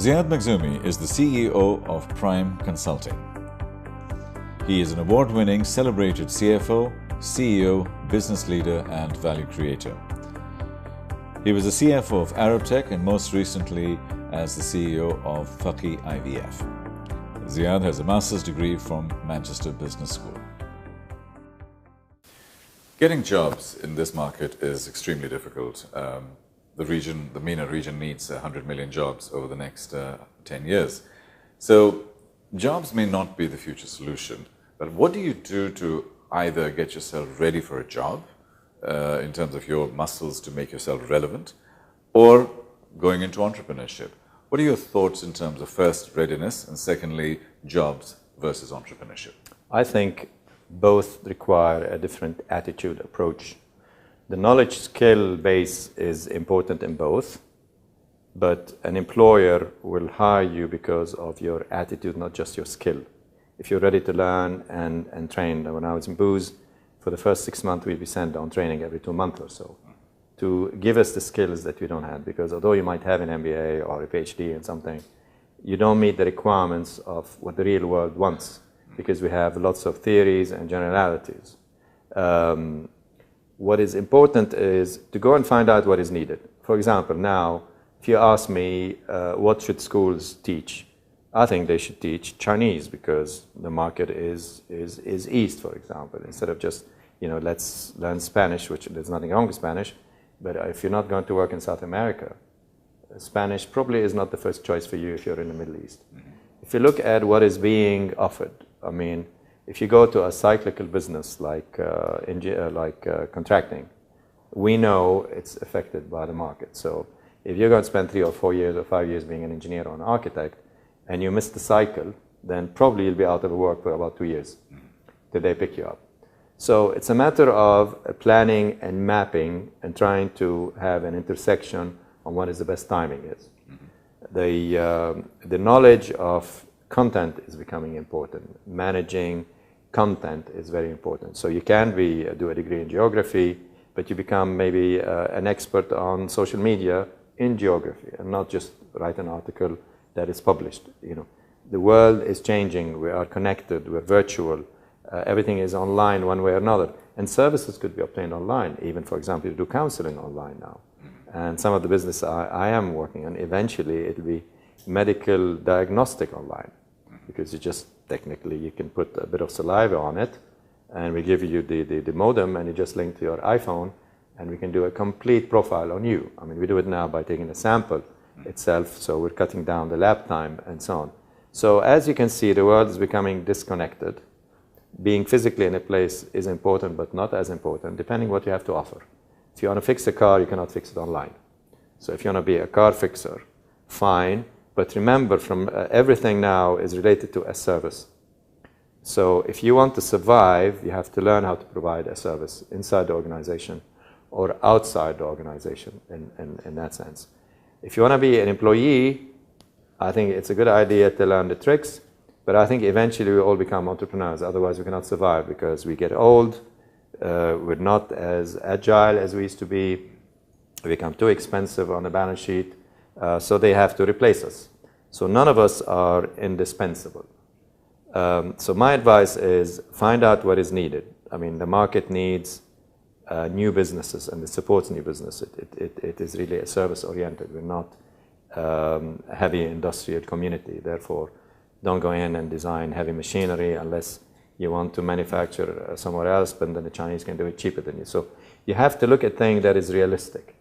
Ziad Makhzoumi is the CEO of Prime Consulting. He is an award-winning, celebrated CFO, CEO, business leader, and value creator. He was the CFO of Arabtech and most recently as the CEO of Faqih IVF. Ziad has a master's degree from Manchester Business School. Getting jobs in this market is extremely difficult. The MENA region needs 100 million jobs over the next 10 years. So jobs may not be the future solution, but what do you do to either get yourself ready for a job in terms of your muscles to make yourself relevant, or going into entrepreneurship? What are your thoughts in terms of first readiness and secondly jobs versus entrepreneurship? I think both require a different attitude approach. The knowledge skill base is important in both, but an employer will hire you because of your attitude, not just your skill. If you're ready to learn and train. When I was in Booz, for the first 6 months, we'd be sent on training every 2 months or so to give us the skills that we don't have. Because although you might have an MBA or a PhD in something, you don't meet the requirements of what the real world wants, because we have lots of theories and generalities. What is important is to go and find out what is needed. For example, now, if you ask me what should schools teach, I think they should teach Chinese because the market is East, for example, instead of just, let's learn Spanish, which there's nothing wrong with Spanish, but if you're not going to work in South America, Spanish probably is not the first choice for you if you're in the Middle East. If you look at what is being offered, if you go to a cyclical business like contracting, we know it's affected by the market. So if you're going to spend 3 or 4 years or 5 years being an engineer or an architect and you miss the cycle, then probably you'll be out of work for about 2 years till they pick you up. So it's a matter of planning and mapping and trying to have an intersection on what is the best timing is. The knowledge of content is becoming important. Managing content is very important. So you can do a degree in geography, but you become maybe an expert on social media in geography and not just write an article that is published. The world is changing. We are connected. We're virtual. Everything is online one way or another. And services could be obtained online. Even, for example, you do counseling online now. And some of the business I am working on, eventually it'll be medical diagnostic online, because technically you can put a bit of saliva on it and we give you the modem and you just link to your iPhone and we can do a complete profile on you. We do it now by taking a sample itself, so we're cutting down the lab time and so on. So as you can see, the world is becoming disconnected. Being physically in a place is important, but not as important, depending what you have to offer. If you want to fix a car, you cannot fix it online. So if you want to be a car fixer, fine. But remember, everything now is related to a service. So if you want to survive, you have to learn how to provide a service inside the organization or outside the organization in that sense. If you want to be an employee, I think it's a good idea to learn the tricks, but I think eventually we all become entrepreneurs. Otherwise, we cannot survive because we get old, we're not as agile as we used to be, we become too expensive on the balance sheet. So they have to replace us. So none of us are indispensable. So my advice is find out what is needed. The market needs new businesses and it supports new business. It is really a service-oriented. We're not a heavy industrial community. Therefore, don't go in and design heavy machinery unless you want to manufacture somewhere else, but then the Chinese can do it cheaper than you. So you have to look at things that is realistic.